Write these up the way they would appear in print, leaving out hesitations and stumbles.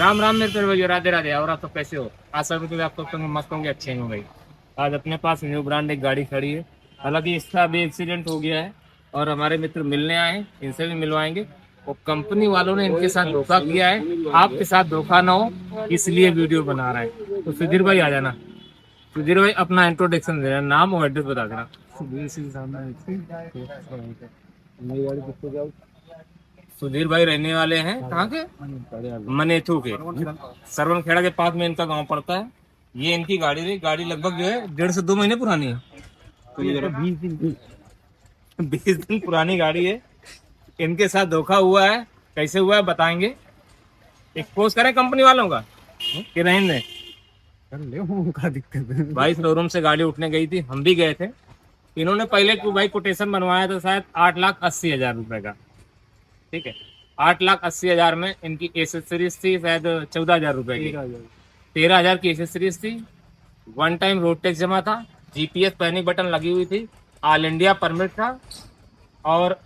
राम राम मेरे भैया, राधे राधे। और आप तो कैसे हो? आशा करते हुए आप तो मस्त होंगे, अच्छे होंगे भाई। आज अपने पास न्यू ब्रांड एक गाड़ी खड़ी है। हालांकि इसका अभी एक्सीडेंट हो गया है और हमारे मित्र मिलने आए हैं, इनसे भी मिलवाएंगे। और कंपनी वालों ने इनके साथ धोखा किया है, आपके साथ धोखा ना हो इसलिए वीडियो बना रहे हैं। तो सुधीर भाई आ जाना। सुधीर भाई अपना इंट्रोडक्शन देना, नाम और एड्रेस बता देना। सुधीर भाई रहने वाले हैं कहाँ के? मनेथू के। सरवन खेड़ा के पास में इनका गांव पड़ता है। ये इनकी गाड़ी रही, गाड़ी लगभग जो है 1.5 से 2 महीने पुरानी है। तो ये 20 दिन पुरानी गाड़ी है। इनके साथ धोखा हुआ है, कैसे हुआ है बताएंगे। एक्सपोज करें कंपनी वालों का कि नहीं दें? कर ले, उनका दिक्कत है भाई। शोरूम से गाड़ी उठने गई थी, हम भी गए थे। इन्होंने पहले भाई कोटेशन बनवाया था शायद 8,80,000 रुपए का। ठीक है, 8,80,000 में इनकी एसेसरीज थी शायद 14,000 रुपए की। 13,000 की एसेसरीज थी। वन टाइम रोड टैक्स जमा था, जीपीएस पैनिक बटन लगी हुई थी, ऑल इंडिया परमिट था और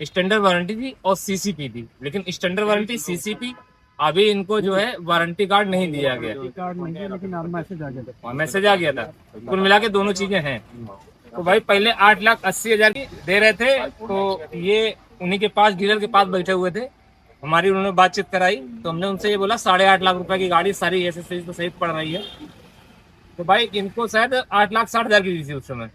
स्टैंडर्ड वारंटी थी और सीसीपी थी। लेकिन स्टैंडर्ड वारंटी सीसीपी अभी इनको जो है वारंटी कार्ड नहीं दिया गया। लेकिन मैसेज आ गया था। कुल मिला के दोनों चीजें हैं। तो भाई पहले 8,80,000 की दे रहे थे, तो ये उन्हीं के पास, डीलर के पास बैठे हुए थे। हमारी उन्होंने बातचीत कराई तो हमने उनसे ये बोला 8.5 लाख रुपए की गाड़ी, सारी एसेसरीज तो सही पड़ रही है। तो भाई इनको शायद 8,60,000 की दी थी उस समय।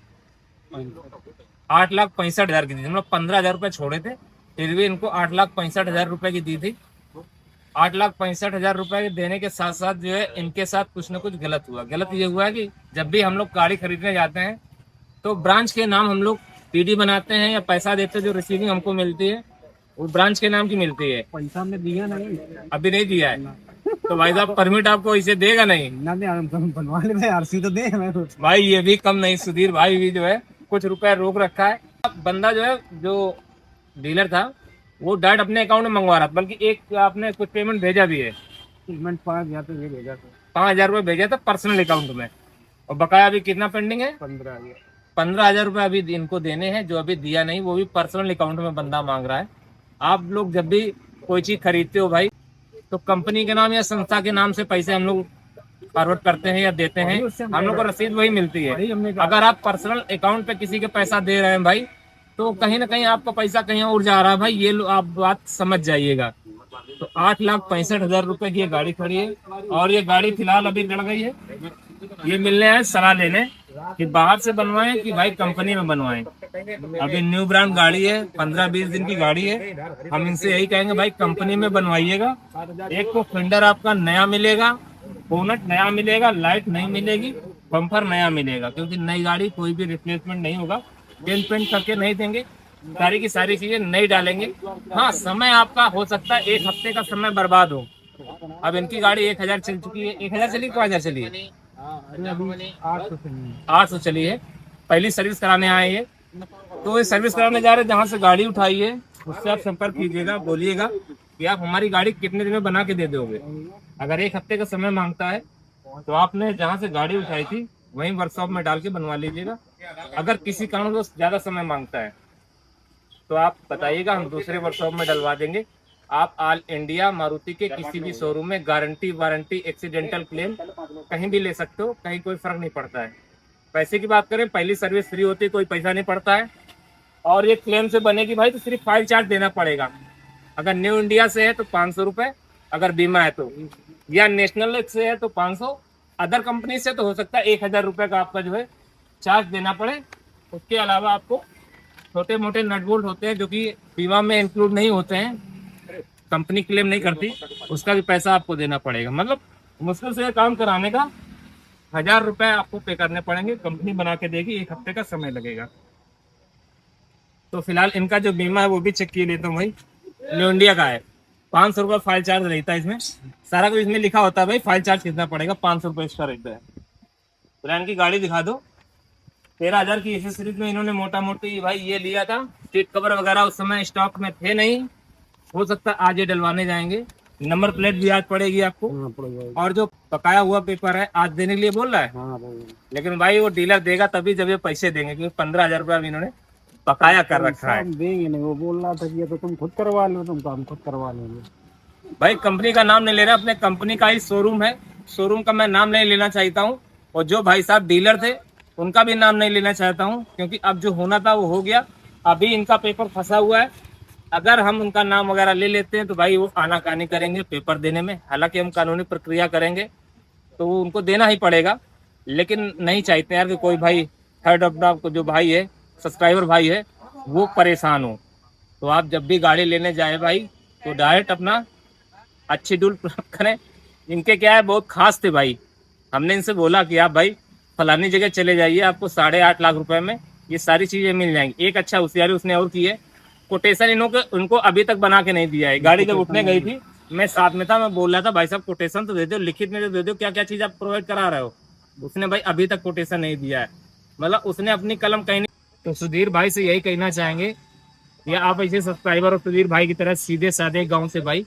8,65,000 की दी थी, मतलब 15,000 रुपए छोड़े थे। फिर भी इनको 8,65,000 रुपए की दी थी। 8,65,000 रुपए देने के साथ साथ जो है इनके साथ कुछ ना कुछ गलत हुआ। गलत ये हुआ कि जब भी हम लोग गाड़ी खरीदने जाते हैं तो ब्रांच के नाम हम लोग पीडी बनाते हैं या पैसा देते हैं, जो रिसीविंग हमको मिलती है वो ब्रांच के नाम की मिलती है। पैसा हमने दिया नहीं, अभी नहीं दिया है। तो भाई साहब परमिट आपको इसे देगा नहीं ना? बनवा ले आरसी तो दे। भाई ये भी कम नहीं, सुधीर भाई भी जो है कुछ रुपए रोक रखा है। बंदा जो है, जो डीलर था, वो डायरेक्ट अपने अकाउंट में मंगवा रहा था। बल्कि एक आपने कुछ पेमेंट भेजा भी है, पेमेंट 5,000 रुपये भेजा था। 5,000 रुपये भेजा था पर्सनल अकाउंट में। और बकाया अभी कितना पेंडिंग है? 15,000। 15,000 रुपये अभी इनको देने हैं, जो अभी दिया नहीं, वो भी पर्सनल अकाउंट में बंदा मांग रहा है। आप लोग जब भी कोई चीज खरीदते हो भाई, तो कंपनी के नाम या संस्था के नाम से पैसे हम लोग फॉरवर्ड करते हैं या देते हैं, हम लोग को रसीद वही मिलती है। अगर आप पर्सनल अकाउंट पे किसी के पैसा दे रहे हैं भाई, तो कहीं ना कहीं आपका पैसा कहीं और जा रहा है भाई, ये आप बात समझ जाइएगा। तो 8,65,000 रुपए की ये गाड़ी खड़ी है और ये गाड़ी फिलहाल अभी लड़ गई है। ये मिलने आए सलाह लेने कि बाहर से बनवाएं कि भाई कंपनी में बनवाएं। अभी न्यू ब्रांड गाड़ी है, 15-20 दिन की गाड़ी है। हम इनसे यही कहेंगे भाई कंपनी में बनवाइएगा। एक तो फेंडर आपका नया मिलेगा, बोनट नया मिलेगा, लाइट नहीं मिलेगी, बम्पर नया मिलेगा। क्योंकि नई गाड़ी कोई भी रिप्लेसमेंट नहीं होगा, पेंट पेंट करके नहीं देंगे, सारी की सारी चीजें नहीं डालेंगे। हाँ, समय आपका हो सकता है 1 हफ्ते का समय बर्बाद हो। अब इनकी गाड़ी 1,000 चल चुकी है। 1,000 चली, 5,000 चली है? 800 चली है। पहली सर्विस कराने आए ये, तो ये सर्विस कराने जा रहे हैं। जहाँ से गाड़ी उठाई है उससे आप संपर्क कीजिएगा, बोलिएगा कि आप हमारी गाड़ी कितने दिन में बना के दे दोगे। अगर 1 हफ्ते का समय मांगता है तो आपने जहाँ से गाड़ी उठाई थी वहीं वर्कशॉप में डाल के बनवा लीजिएगा। अगर किसी कारण वो ज्यादा समय मांगता है तो आप बताइएगा, हम दूसरे वर्कशॉप में डलवा देंगे। आप ऑल इंडिया मारुति के किसी भी शोरूम में गारंटी वारंटी एक्सीडेंटल क्लेम कहीं भी ले सकते हो, कहीं कोई फर्क नहीं पड़ता है। पैसे की बात करें, पहली सर्विस फ्री होती है, कोई पैसा नहीं पड़ता है। और ये क्लेम से बनेगी भाई तो सिर्फ फाइल चार्ज देना पड़ेगा। अगर न्यू इंडिया से है तो 500 रुपये, अगर बीमा है तो, या नेशनल से है तो 500, अदर कंपनी से तो हो सकता है 1,000 रुपये का आपका जो है चार्ज देना पड़े। उसके अलावा आपको छोटे मोटे नट बोल्ट होते हैं जो कि बीमा में इंक्लूड नहीं होते हैं, कंपनी क्लेम नहीं करती, उसका भी पैसा आपको देना पड़ेगा। मतलब मुश्किल से काम कराने का 1,000 रुपये आपको पे करने पड़ेंगे। कंपनी बना के देगी, 1 हफ्ते का समय लगेगा। तो फिलहाल इनका जो बीमा है वो भी चेक किए लेता हूँ भाई। न्यू इंडिया का है, 500 रुपये फाइल चार्ज रहता है। इसमें सारा कुछ इसमें लिखा होता है भाई, फाइल चार्ज कितना पड़ेगा, 500 रुपये एक्स्ट्रा रहता है। ब्रांड की गाड़ी दिखा दो। 13,000 की एसेसरीज में इन्होंने मोटा मोटी भाई ये लिया था। सीट कवर वगैरह उस समय स्टॉक में थे नहीं, हो सकता है आज ये डलवाने जाएंगे। नंबर प्लेट भी आज पड़ेगी आपको। और जो बकाया हुआ पेपर है आज देने के लिए बोल रहा है। लेकिन भाई वो डीलर देगा तभी जब ये पैसे देंगे, क्योंकि 15,000 रुपया इन्होंने बकाया कर रखा है। देंगे नहीं, वो बोल रहा था कि ये तो तुम खुद करवा लो, तुम काम खुद करवा लेंगे। भाई कंपनी का नाम नहीं ले रहा, अपने कंपनी का ही शोरूम है, शोरूम का मैं नाम नहीं लेना चाहता हूँ। और जो भाई साहब डीलर थे उनका भी नाम नहीं लेना चाहता हूँ, क्योंकि अब जो होना था वो हो गया। अभी इनका पेपर फंसा हुआ है, अगर हम उनका नाम वगैरह ले लेते हैं तो भाई वो आनाकानी करेंगे पेपर देने में। हालांकि हम कानूनी प्रक्रिया करेंगे तो वो उनको देना ही पड़ेगा, लेकिन नहीं चाहते यार कि कोई भाई थर्ड अपना जो भाई है, सब्सक्राइबर भाई है, वो परेशान हो। तो आप जब भी गाड़ी लेने जाए भाई तो डायरेक्ट अपना अच्छी डील प्राप्त करें। इनके क्या है, बहुत खास थे भाई। हमने इनसे बोला कि आप भाई फलानी जगह चले जाइए, आपको 8.5 लाख रुपए में ये सारी चीजें मिल जाएंगी। एक अच्छा होशियारी उसने और की है, कोटेशन उनको अभी तक बना के नहीं दिया है। गाड़ी जब उठने गई थी मैं साथ में था, मैं बोल रहा था भाई साहब कोटेशन तो दे दो, लिखित में तो दे दो, क्या क्या चीज आप प्रोवाइड करा रहे हो। उसने भाई अभी तक कोटेशन नहीं दिया है, मतलब उसने अपनी कलम कहीं नहीं। तो सुधीर भाई से यही कहना चाहेंगे, या आप ऐसे सब्सक्राइबर और सुधीर भाई की तरह सीधे साधे गाँव से भाई,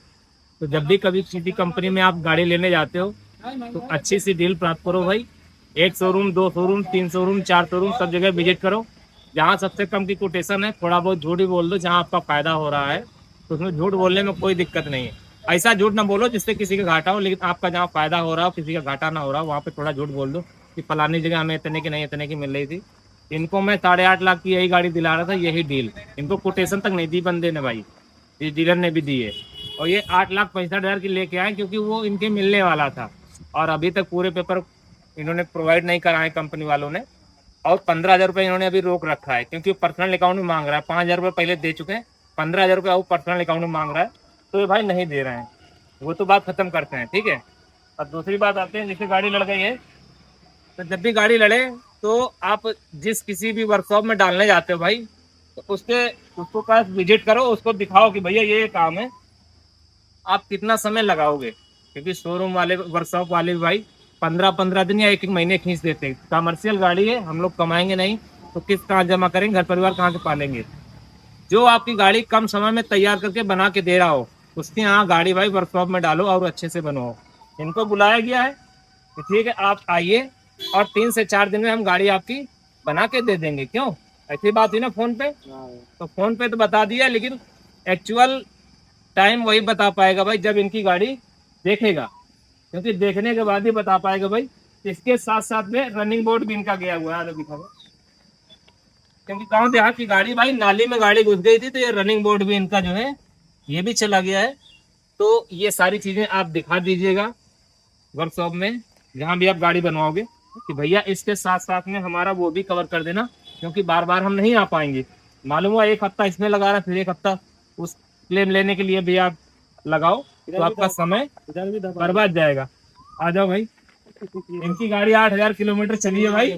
तो जब भी कभी किसी कंपनी में आप गाड़ी लेने जाते हो तो अच्छी सी डील प्राप्त करो भाई। 1 शोरूम, 2 शोरूम, 3 शोरूम, 4 शोरूम, सब जगह विजिट करो। जहाँ सबसे कम की कोटेशन है थोड़ा बहुत झूठ ही बोल दो, जहाँ आपका फायदा हो रहा है तो उसमें झूठ बोलने में कोई दिक्कत नहीं है। ऐसा झूठ ना बोलो जिससे किसी का घाटा हो, लेकिन आपका जहाँ फायदा हो रहा हो, किसी का घाटा ना हो रहा हो, वहाँ पे थोड़ा झूठ बोल दो कि फलानी जगह हमें इतने की नहीं इतने की मिल रही थी। इनको मैं 8.5 लाख की यही गाड़ी दिला रहा था, यही डील। इनको कोटेशन तक नहीं दी बंदे ने भाई, इस डीलर ने भी दी है। और ये 8,65,000 की लेके आए क्योंकि वो इनके मिलने वाला था, और अभी तक पूरे पेपर इन्होंने प्रोवाइड नहीं कराए कंपनी वालों ने। और 15,000 रुपये इन्होंने अभी रोक रखा है, क्योंकि पर्सनल अकाउंट में मांग रहा है। 5,000 रुपये पहले दे चुके हैं, 15,000 रुपये और पर्सनल अकाउंट में मांग रहा है, तो ये भाई नहीं दे रहे हैं। वो तो बात खत्म करते हैं, ठीक है। और दूसरी बात आते हैं, जैसे गाड़ी लड़ गई है, तो जब भी गाड़ी लड़े तो आप जिस किसी भी वर्कशॉप में डालने जाते हो भाई, तो उसको पास विजिट करो, उसको दिखाओ कि भैया ये काम है, आप कितना समय लगाओगे। क्योंकि शोरूम वाले वर्कशॉप वाले भाई 15-15 दिन या 1-1 महीने खींच देते हैं। कमर्शियल गाड़ी है, हम लोग कमाएंगे नहीं तो किस्त कहाँ जमा करेंगे, घर परिवार कहाँ से पालेंगे। जो आपकी गाड़ी कम समय में तैयार करके बना के दे रहा हो, उसके यहाँ गाड़ी भाई वर्कशॉप में डालो और अच्छे से बनवाओ। इनको बुलाया गया है कि ठीक है आप आइए और 3 से 4 दिन में हम गाड़ी आपकी बना के दे देंगे। क्यों, ऐसी बात हुई ना फोन पे, तो फोन पे तो बता दिया, लेकिन एक्चुअल टाइम वही बता पाएगा भाई जब इनकी गाड़ी देखेगा, क्योंकि देखने के बाद ही बता पाएगा भाई। इसके साथ साथ में रनिंग बोर्ड भी इनका गया हुआ है, दिखा, क्योंकि गांव देहात की गाड़ी भाई, नाली में गाड़ी घुस गई थी तो ये रनिंग बोर्ड भी इनका जो है ये भी चला गया है। तो ये सारी चीजें आप दिखा दीजिएगा वर्कशॉप में जहां भी आप गाड़ी बनवाओगे, कि भैया इसके साथ साथ में हमारा वो भी कवर कर देना, क्योंकि बार बार हम नहीं आ पाएंगे। मालूम हुआ 1 हफ्ता इसमें लगा रहा, फिर 1 हफ्ता उस क्लेम लेने के लिए भी आप लगाओ, तो आपका समय बर्बाद जाएगा। आ जाओ भाई, इनकी गाड़ी 8,000 किलोमीटर चली है भाई,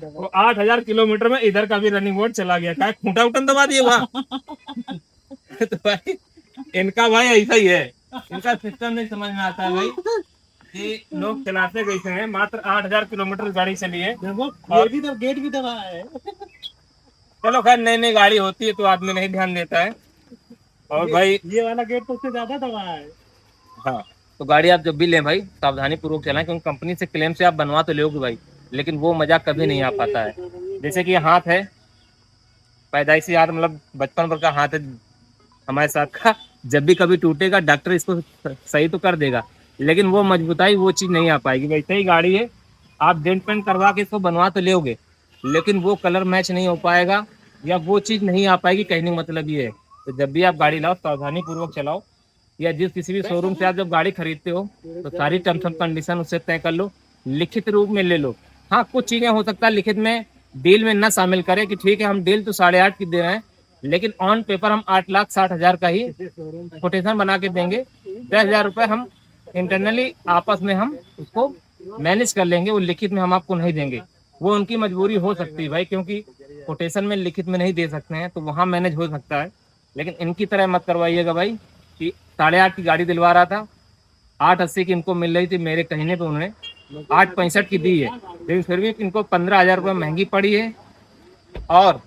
वो 8,000 किलोमीटर में इधर का भी रनिंग बोर्ड चला गया, क्या खूंटा उठन दबा दिए वहाँ। तो भाई इनका भाई ऐसा ही है, इनका सिस्टम नहीं समझ में आता है भाई कि लोग चलाते कैसे हैं। मात्र 8,000 किलोमीटर गाड़ी चली है, और भी तो गेट भी दबा है। चलो खैर, नई नई गाड़ी होती है तो आदमी नहीं ध्यान देता है। और भाई ये वाला गेट तो उससे ज्यादा दबा है। हाँ, तो गाड़ी आप जब भी लें भाई सावधानी पूर्वक चलाएं, क्योंकि कंपनी से क्लेम से आप बनवा तो लोगे भाई, लेकिन वो मजा कभी नहीं आ पाता है। जैसे कि ये हाथ है, पैदाइशी हाथ, मतलब बचपन भर का हाथ है हमारे साथ का, जब भी कभी टूटेगा डॉक्टर इसको सही तो कर देगा, लेकिन वो मजबूताई वो चीज़ नहीं आ पाएगी। वैसे ही गाड़ी है, आप डेंट पेंट करवा के इसको बनवा तो लोगे, लेकिन वो कलर मैच नहीं हो पाएगा या वो चीज़ नहीं आ पाएगी। कहने का मतलब ये है, तो जब भी आप गाड़ी लाओ सावधानी पूर्वक चलाओ, या जिस किसी भी शोरूम से आप जब गाड़ी खरीदते हो तो सारी टर्म्स एंड कंडीशन उससे तय कर लो, लिखित रूप में ले लो। हाँ, कुछ चीज़ें हो सकता है लिखित में डील में न शामिल करें कि ठीक है हम डील तो 8.5 की दे रहे हैं, लेकिन ऑन पेपर हम 8,60,000 का ही कोटेशन बना के देंगे। 10,000 रुपये हम इंटरनली आपस में हम उसको मैनेज कर लेंगे, वो लिखित में हम आपको नहीं देंगे। वो उनकी मजबूरी हो सकती है भाई, क्योंकि कोटेशन में लिखित में नहीं दे सकते हैं, तो वहाँ मैनेज हो सकता है, लेकिन इनकी तरह मत करवाइएगा भाई कि 8.5 की गाड़ी दिलवा रहा था, 8,80 की इनको मिल रही थी, मेरे कहने पे उन्होंने 8,65 की दी है, लेकिन फिर भी इनको 15,000 रुपये महंगी पड़ी है। और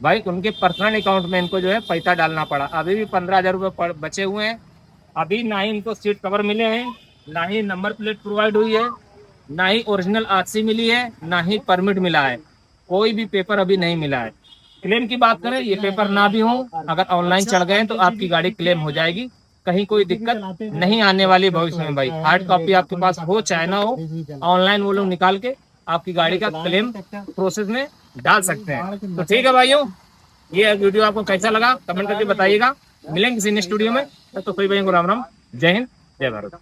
भाई उनके पर्सनल अकाउंट में इनको जो है पैसा डालना पड़ा। अभी भी 15,000 रुपये बचे हुए हैं। अभी ना ही इनको सीट कवर मिले हैं, ना ही नंबर प्लेट प्रोवाइड हुई है, ना ही ओरिजिनल आरसी मिली है, ना ही परमिट मिला है, कोई भी पेपर अभी नहीं मिला है। क्लेम की बात करें, ये पेपर ना भी हो, अगर ऑनलाइन चढ़ गए तो आपकी गाड़ी क्लेम हो जाएगी। कहीं कोई दिक्कत नहीं आने वाली भविष्य में भाई। हार्ड कॉपी आपके पास हो चाहे ना हो, ऑनलाइन वो लोग निकाल के आपकी गाड़ी का क्लेम प्रोसेस में डाल सकते हैं। तो ठीक है भाइयों, ये वीडियो आपको कैसा लगा कमेंट करके बताइएगा। मिलेंगे किसी नेक्स्ट वीडियो में, तो कोई भाइयों को राम राम, जय हिंद, जय भारत।